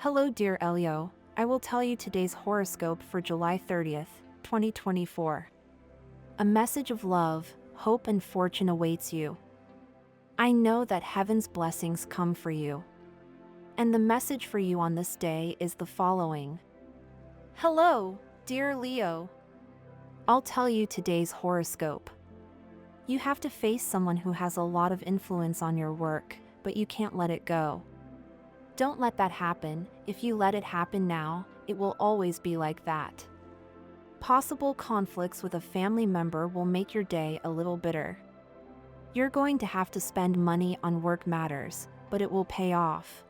Hello dear Leo, I will tell you today's horoscope for July 30th, 2024. A message of love, hope and fortune awaits you. I know that heaven's blessings come for you. And the message for you on this day is the following. Hello, dear Leo. I'll tell you today's horoscope. You have to face someone who has a lot of influence on your work, but you can't let it go. Don't let that happen. If you let it happen now, it will always be like that. Possible conflicts with a family member will make your day a little bitter. You're going to have to spend money on work matters, but it will pay off.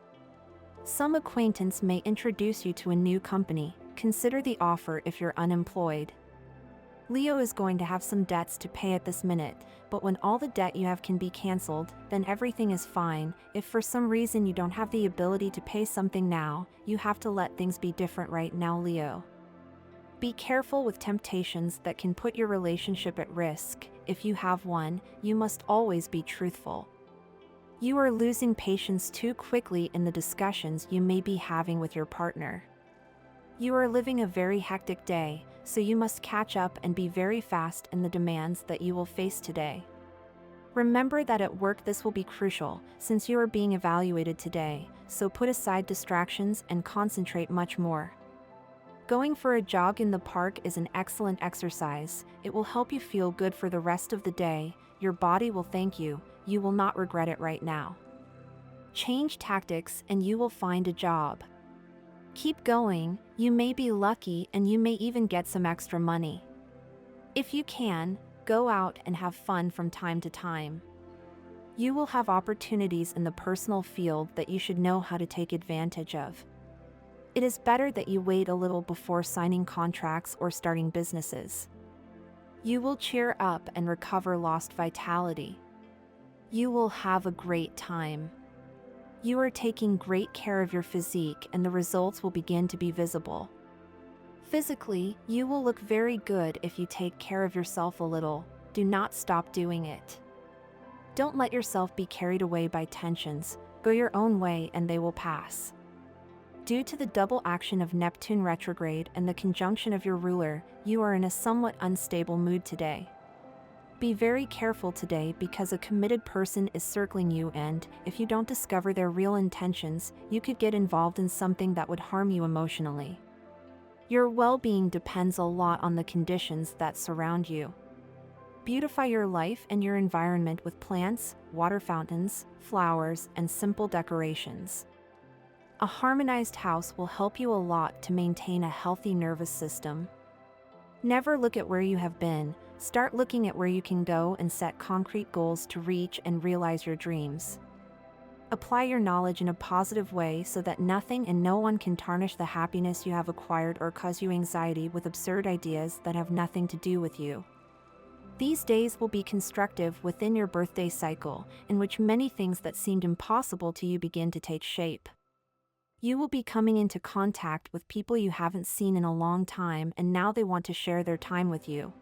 Some acquaintance may introduce you to a new company. Consider the offer if you're unemployed. Leo is going to have some debts to pay at this minute, but when all the debt you have can be canceled, then everything is fine. If for some reason you don't have the ability to pay something now, you have to let things be different right now, Leo. Be careful with temptations that can put your relationship at risk. If you have one, you must always be truthful. You are losing patience too quickly in the discussions you may be having with your partner. You are living a very hectic day, so you must catch up and be very fast in the demands that you will face today. Remember that at work this will be crucial, since you are being evaluated today, so put aside distractions and concentrate much more. Going for a jog in the park is an excellent exercise. It will help you feel good for the rest of the day. Your body will thank you. You will not regret it right now. Change tactics and you will find a job. Keep going, you may be lucky and you may even get some extra money. If you can, go out and have fun from time to time. You will have opportunities in the personal field that you should know how to take advantage of. It is better that you wait a little before signing contracts or starting businesses. You will cheer up and recover lost vitality. You will have a great time. You are taking great care of your physique and the results will begin to be visible. Physically, you will look very good if you take care of yourself a little. Do not stop doing it. Don't let yourself be carried away by tensions. Go your own way and they will pass. Due to the double action of Neptune retrograde and the conjunction of your ruler, you are in a somewhat unstable mood today. Be very careful today because a committed person is circling you and, if you don't discover their real intentions, you could get involved in something that would harm you emotionally. Your well-being depends a lot on the conditions that surround you. Beautify your life and your environment with plants, water fountains, flowers, and simple decorations. A harmonized house will help you a lot to maintain a healthy nervous system. Never look at where you have been. Start looking at where you can go and set concrete goals to reach and realize your dreams. Apply your knowledge in a positive way so that nothing and no one can tarnish the happiness you have acquired or cause you anxiety with absurd ideas that have nothing to do with you. These days will be constructive within your birthday cycle, in which many things that seemed impossible to you begin to take shape. You will be coming into contact with people you haven't seen in a long time and now they want to share their time with you.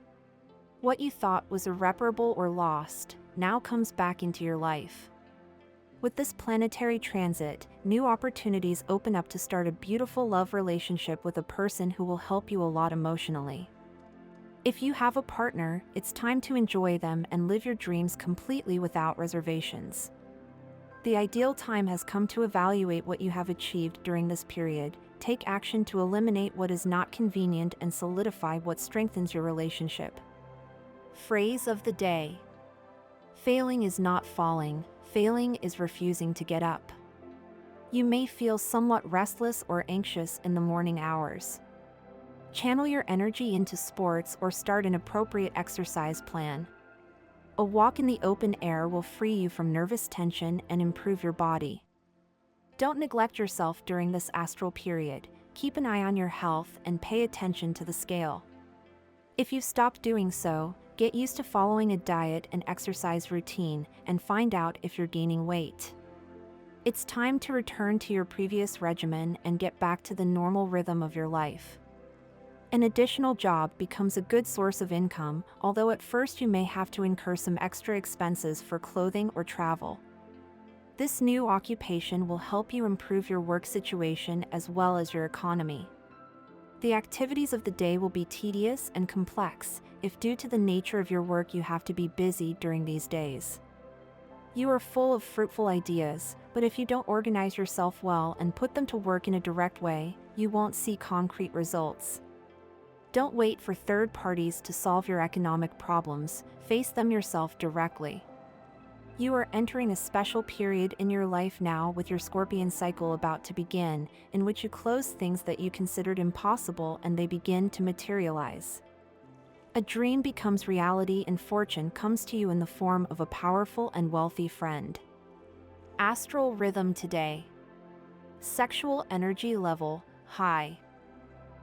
What you thought was irreparable or lost now comes back into your life. With this planetary transit, new opportunities open up to start a beautiful love relationship with a person who will help you a lot emotionally. If you have a partner, it's time to enjoy them and live your dreams completely without reservations. The ideal time has come to evaluate what you have achieved during this period. Take action to eliminate what is not convenient and solidify what strengthens your relationship. Phrase of the day. Failing is not falling, failing is refusing to get up. You may feel somewhat restless or anxious in the morning hours. Channel your energy into sports or start an appropriate exercise plan. A walk in the open air will free you from nervous tension and improve your body. Don't neglect yourself during this astral period. Keep an eye on your health and pay attention to the scale. If you've stopped doing so, get used to following a diet and exercise routine and find out if you're gaining weight. It's time to return to your previous regimen and get back to the normal rhythm of your life. An additional job becomes a good source of income, although at first you may have to incur some extra expenses for clothing or travel. This new occupation will help you improve your work situation as well as your economy. The activities of the day will be tedious and complex, if due to the nature of your work you have to be busy during these days. You are full of fruitful ideas, but if you don't organize yourself well and put them to work in a direct way, you won't see concrete results. Don't wait for third parties to solve your economic problems, face them yourself directly. You are entering a special period in your life now with your Scorpion cycle about to begin, in which you close things that you considered impossible and they begin to materialize. A dream becomes reality and fortune comes to you in the form of a powerful and wealthy friend. Astral rhythm today. Sexual energy level, high.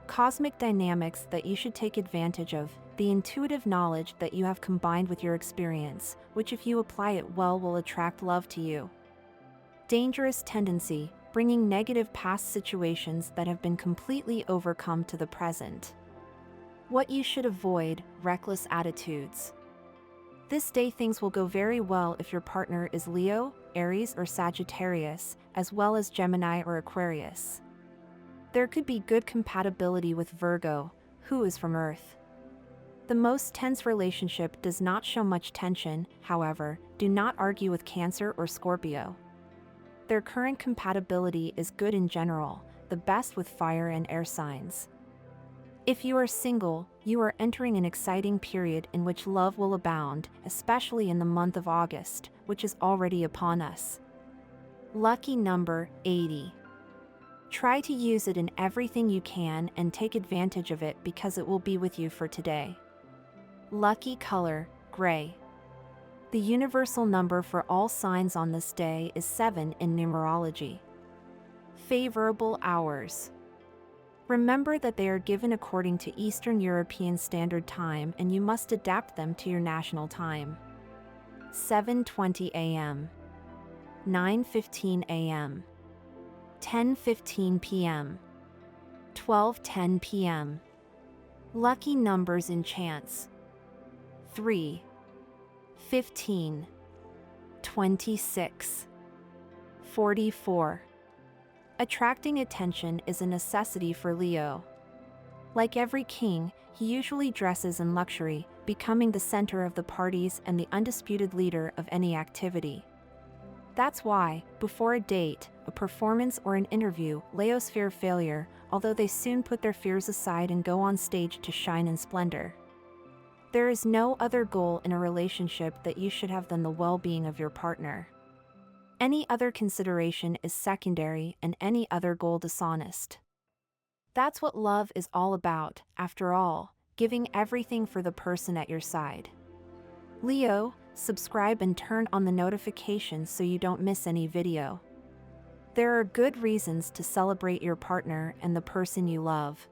Cosmic dynamics that you should take advantage of, the intuitive knowledge that you have combined with your experience, which if you apply it well will attract love to you. Dangerous tendency, bringing negative past situations that have been completely overcome to the present. What you should avoid, reckless attitudes. This day things will go very well if your partner is Leo, Aries or Sagittarius, as well as Gemini or Aquarius. There could be good compatibility with Virgo, who is from Earth. The most tense relationship does not show much tension, however, do not argue with Cancer or Scorpio. Their current compatibility is good in general, the best with fire and air signs. If you are single, you are entering an exciting period in which love will abound, especially in the month of August, which is already upon us. Lucky number, 80. Try to use it in everything you can and take advantage of it because it will be with you for today. Lucky color, gray. The universal number for all signs on this day is 7 in numerology. Favorable hours. Remember that they are given according to Eastern European Standard Time and you must adapt them to your national time. 7:20 a.m. 9:15 a.m. 10:15 p.m. 12:10 p.m. Lucky numbers in chance. 3, 15, 26, 44. Attracting attention is a necessity for Leo. Like every king, he usually dresses in luxury, becoming the center of the parties and the undisputed leader of any activity. That's why, before a date, a performance or an interview, Leos fear failure, although they soon put their fears aside and go on stage to shine in splendor. There is no other goal in a relationship that you should have than the well-being of your partner. Any other consideration is secondary and any other goal dishonest. That's what love is all about, after all, giving everything for the person at your side. Leo, subscribe and turn on the notifications so you don't miss any video. There are good reasons to celebrate your partner and the person you love.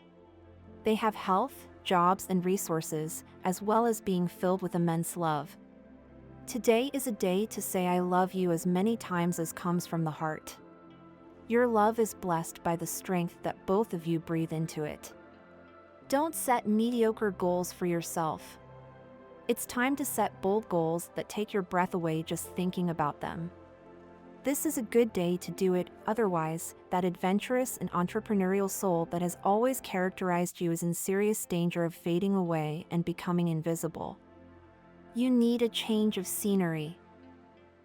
They have health, jobs and resources, as well as being filled with immense love. Today is a day to say I love you as many times as comes from the heart. Your love is blessed by the strength that both of you breathe into it. Don't set mediocre goals for yourself. It's time to set bold goals that take your breath away just thinking about them. This is a good day to do it, otherwise, that adventurous and entrepreneurial soul that has always characterized you is in serious danger of fading away and becoming invisible. You need a change of scenery.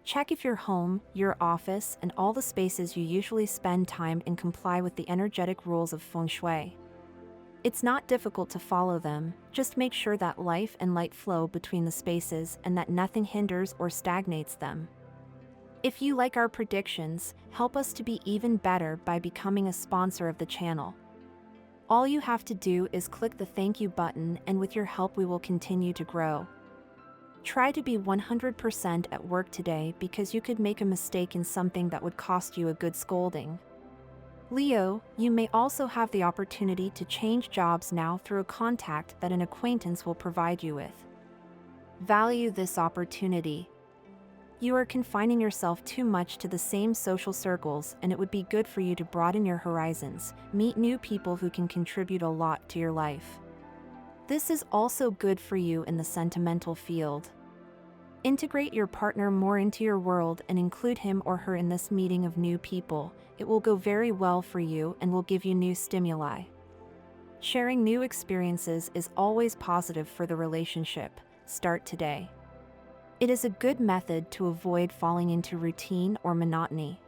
Check if your home, your office, and all the spaces you usually spend time in comply with the energetic rules of feng shui. It's not difficult to follow them, just make sure that life and light flow between the spaces and that nothing hinders or stagnates them. If you like our predictions, help us to be even better by becoming a sponsor of the channel. All you have to do is click the thank you button, and with your help we will continue to grow. Try to be 100% at work today because you could make a mistake in something that would cost you a good scolding. Leo, you may also have the opportunity to change jobs now through a contact that an acquaintance will provide you with. Value this opportunity. You are confining yourself too much to the same social circles, and it would be good for you to broaden your horizons, meet new people who can contribute a lot to your life. This is also good for you in the sentimental field. Integrate your partner more into your world and include him or her in this meeting of new people. It will go very well for you and will give you new stimuli. Sharing new experiences is always positive for the relationship. Start today. It is a good method to avoid falling into routine or monotony.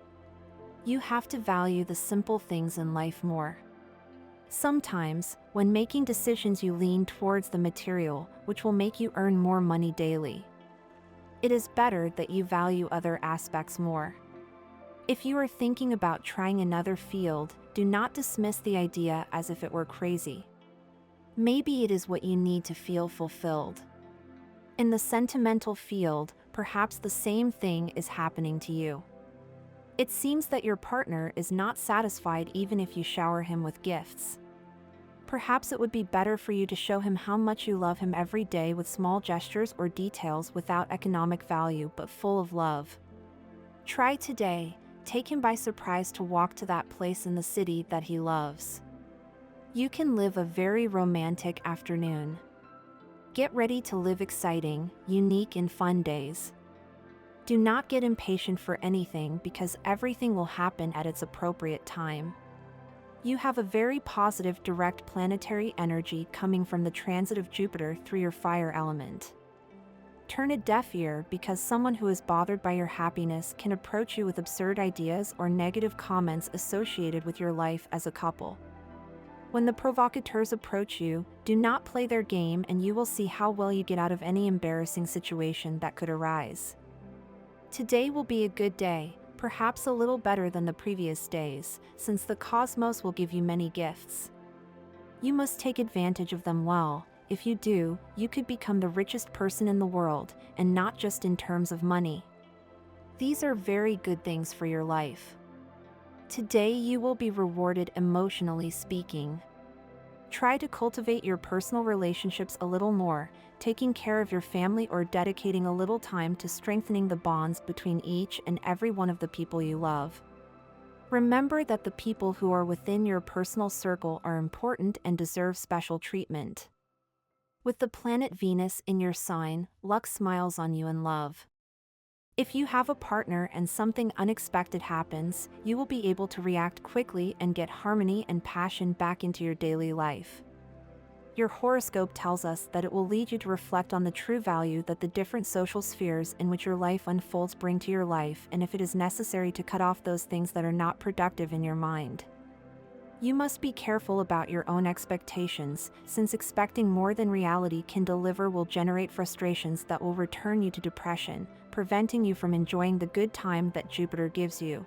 You have to value the simple things in life more. Sometimes, when making decisions, you lean towards the material, which will make you earn more money daily. It is better that you value other aspects more. If you are thinking about trying another field, do not dismiss the idea as if it were crazy. Maybe it is what you need to feel fulfilled. In the sentimental field, perhaps the same thing is happening to you. It seems that your partner is not satisfied even if you shower him with gifts. Perhaps it would be better for you to show him how much you love him every day with small gestures or details without economic value but full of love. Try today. Take him by surprise to walk to that place in the city that he loves. You can live a very romantic afternoon. Get ready to live exciting, unique and fun days. Do not get impatient for anything because everything will happen at its appropriate time. You have a very positive direct planetary energy coming from the transit of Jupiter through your fire element. Turn a deaf ear because someone who is bothered by your happiness can approach you with absurd ideas or negative comments associated with your life as a couple. When the provocateurs approach you, do not play their game and you will see how well you get out of any embarrassing situation that could arise. Today will be a good day, perhaps a little better than the previous days, since the cosmos will give you many gifts. You must take advantage of them well. If you do, you could become the richest person in the world, and not just in terms of money. These are very good things for your life. Today you will be rewarded emotionally speaking. Try to cultivate your personal relationships a little more, taking care of your family or dedicating a little time to strengthening the bonds between each and every one of the people you love. Remember that the people who are within your personal circle are important and deserve special treatment. With the planet Venus in your sign, luck smiles on you in love. If you have a partner and something unexpected happens, you will be able to react quickly and get harmony and passion back into your daily life. Your horoscope tells us that it will lead you to reflect on the true value that the different social spheres in which your life unfolds bring to your life, and if it is necessary to cut off those things that are not productive in your mind. You must be careful about your own expectations, since expecting more than reality can deliver will generate frustrations that will return you to depression, preventing you from enjoying the good time that Jupiter gives you.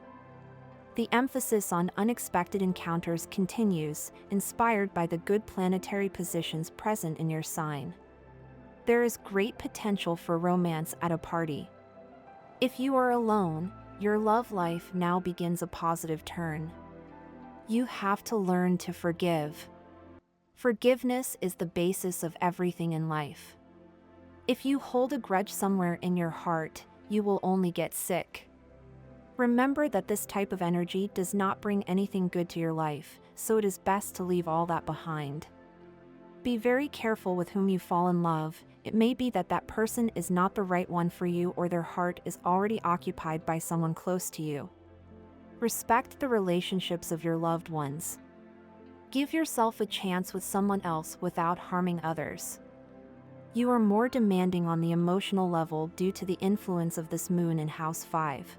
The emphasis on unexpected encounters continues, inspired by the good planetary positions present in your sign. There is great potential for romance at a party. If you are alone, your love life now begins a positive turn. You have to learn to forgive. Forgiveness is the basis of everything in life. If you hold a grudge somewhere in your heart, you will only get sick. Remember that this type of energy does not bring anything good to your life, so it is best to leave all that behind. Be very careful with whom you fall in love. It may be that that person is not the right one for you, or their heart is already occupied by someone close to you. Respect the relationships of your loved ones. Give yourself a chance with someone else without harming others. You are more demanding on the emotional level due to the influence of this moon in House 5.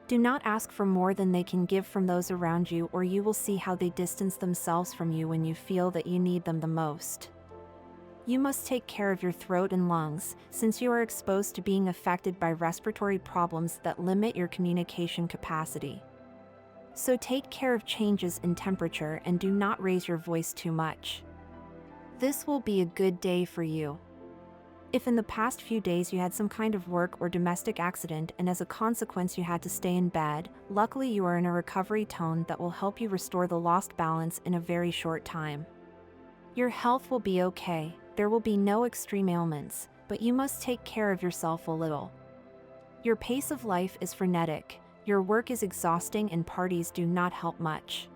Do not ask for more than they can give from those around you, or you will see how they distance themselves from you when you feel that you need them the most. You must take care of your throat and lungs, since you are exposed to being affected by respiratory problems that limit your communication capacity. So take care of changes in temperature and do not raise your voice too much. This will be a good day for you. If in the past few days you had some kind of work or domestic accident and as a consequence you had to stay in bed, luckily you are in a recovery tone that will help you restore the lost balance in a very short time. Your health will be okay, there will be no extreme ailments, but you must take care of yourself a little. Your pace of life is frenetic. Your work is exhausting and parties do not help much.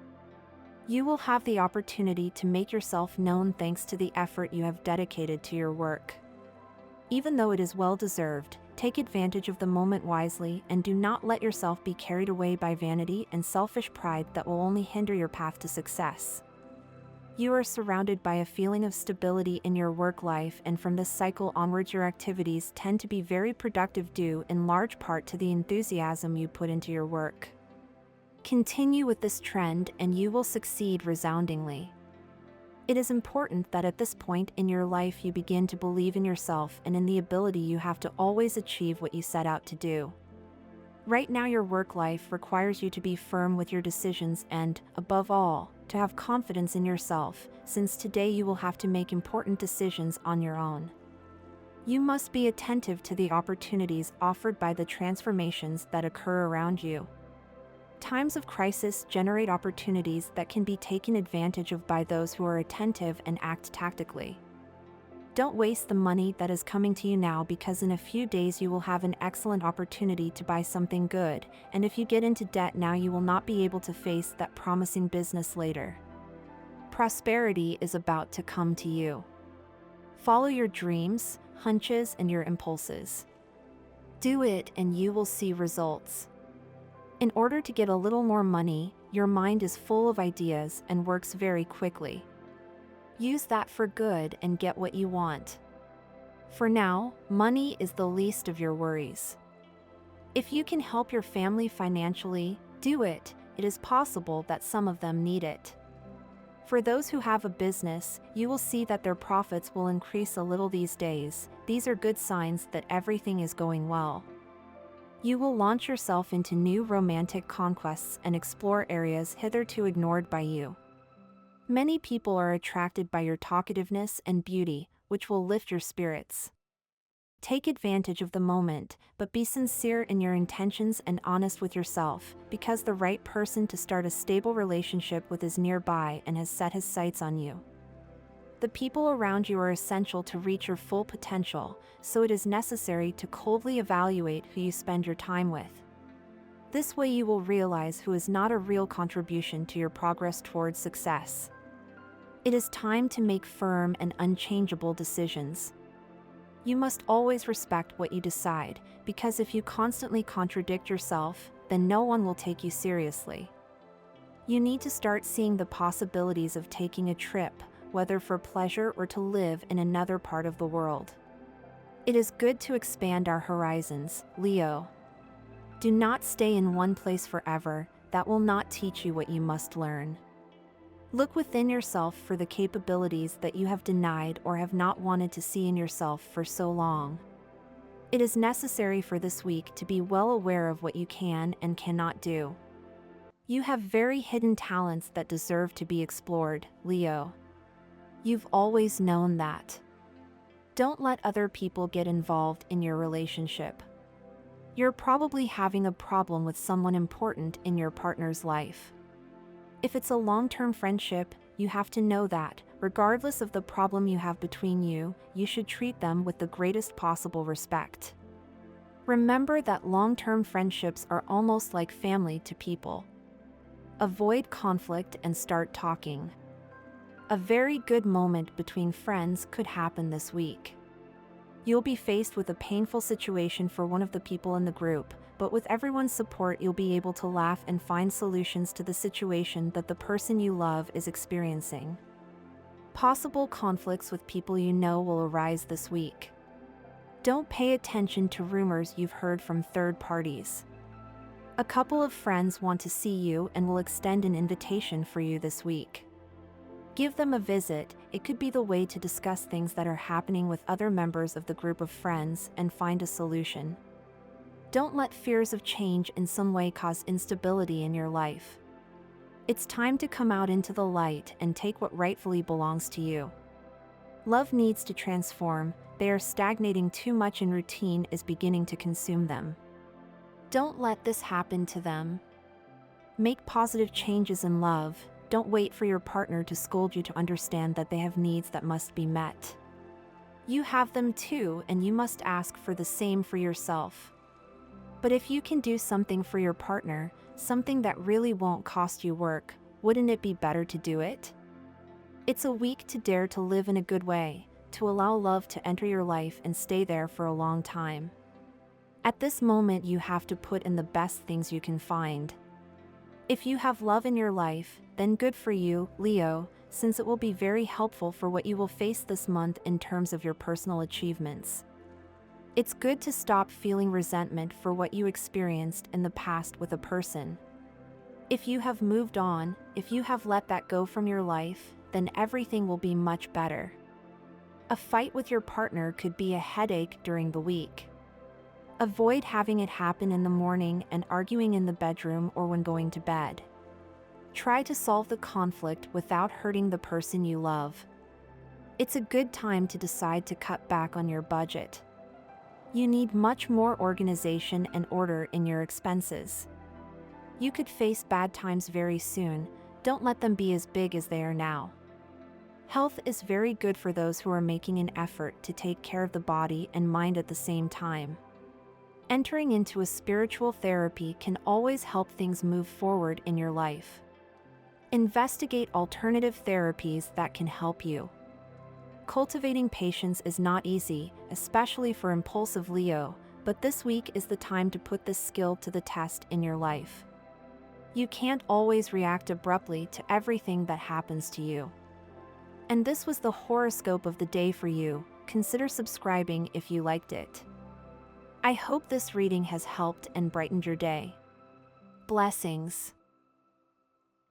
You will have the opportunity to make yourself known thanks to the effort you have dedicated to your work. Even though it is well-deserved, take advantage of the moment wisely and do not let yourself be carried away by vanity and selfish pride that will only hinder your path to success. You are surrounded by a feeling of stability in your work life, and from this cycle onwards your activities tend to be very productive due in large part to the enthusiasm you put into your work. Continue with this trend and you will succeed resoundingly. It is important that at this point in your life you begin to believe in yourself and in the ability you have to always achieve what you set out to do. Right now your work life requires you to be firm with your decisions and, above all, to have confidence in yourself, since today you will have to make important decisions on your own. You must be attentive to the opportunities offered by the transformations that occur around you. Times of crisis generate opportunities that can be taken advantage of by those who are attentive and act tactically. Don't waste the money that is coming to you now, because in a few days you will have an excellent opportunity to buy something good, and if you get into debt now you will not be able to face that promising business later. Prosperity is about to come to you. Follow your dreams, hunches, and your impulses. Do it and you will see results. In order to get a little more money, your mind is full of ideas and works very quickly. Use that for good and get what you want. For now, money is the least of your worries. If you can help your family financially, do it. It is possible that some of them need it. For those who have a business, you will see that their profits will increase a little these days. These are good signs that everything is going well. You will launch yourself into new romantic conquests and explore areas hitherto ignored by you. Many people are attracted by your talkativeness and beauty, which will lift your spirits. Take advantage of the moment, but be sincere in your intentions and honest with yourself, because the right person to start a stable relationship with is nearby and has set his sights on you. The people around you are essential to reach your full potential, so it is necessary to coldly evaluate who you spend your time with. This way you will realize who is not a real contribution to your progress towards success. It is time to make firm and unchangeable decisions. You must always respect what you decide, because if you constantly contradict yourself, then no one will take you seriously. You need to start seeing the possibilities of taking a trip, whether for pleasure or to live in another part of the world. It is good to expand our horizons, Leo. Do not stay in one place forever. That will not teach you what you must learn. Look within yourself for the capabilities that you have denied or have not wanted to see in yourself for so long. It is necessary for this week to be well aware of what you can and cannot do. You have very hidden talents that deserve to be explored, Leo. You've always known that. Don't let other people get involved in your relationship. You're probably having a problem with someone important in your partner's life. If it's a long-term friendship, you have to know that, regardless of the problem you have between you, you should treat them with the greatest possible respect. Remember that long-term friendships are almost like family to people. Avoid conflict and start talking. A very good moment between friends could happen this week. You'll be faced with a painful situation for one of the people in the group, but with everyone's support you'll be able to laugh and find solutions to the situation that the person you love is experiencing. Possible conflicts with people you know will arise this week. Don't pay attention to rumors you've heard from third parties. A couple of friends want to see you and will extend an invitation for you this week. Give them a visit. It could be the way to discuss things that are happening with other members of the group of friends and find a solution. Don't let fears of change in some way cause instability in your life. It's time to come out into the light and take what rightfully belongs to you. Love needs to transform. They are stagnating too much and routine is beginning to consume them. Don't let this happen to them. Make positive changes in love. Don't wait for your partner to scold you to understand that they have needs that must be met. You have them too, and you must ask for the same for yourself. But if you can do something for your partner, something that really won't cost you work, wouldn't it be better to do it? It's a week to dare to live in a good way, to allow love to enter your life and stay there for a long time. At this moment, you have to put in the best things you can find. If you have love in your life, then good for you, Leo, since it will be very helpful for what you will face this month in terms of your personal achievements. It's good to stop feeling resentment for what you experienced in the past with a person. If you have moved on, if you have let that go from your life, then everything will be much better. A fight with your partner could be a headache during the week. Avoid having it happen in the morning and arguing in the bedroom or when going to bed. Try to solve the conflict without hurting the person you love. It's a good time to decide to cut back on your budget. You need much more organization and order in your expenses. You could face bad times very soon. Don't let them be as big as they are now. Health is very good for those who are making an effort to take care of the body and mind at the same time. Entering into a spiritual therapy can always help things move forward in your life. Investigate alternative therapies that can help you. Cultivating patience is not easy, especially for impulsive Leo, but this week is the time to put this skill to the test in your life. You can't always react abruptly to everything that happens to you. And this was the horoscope of the day for you. Consider subscribing if you liked it. I hope this reading has helped and brightened your day. Blessings.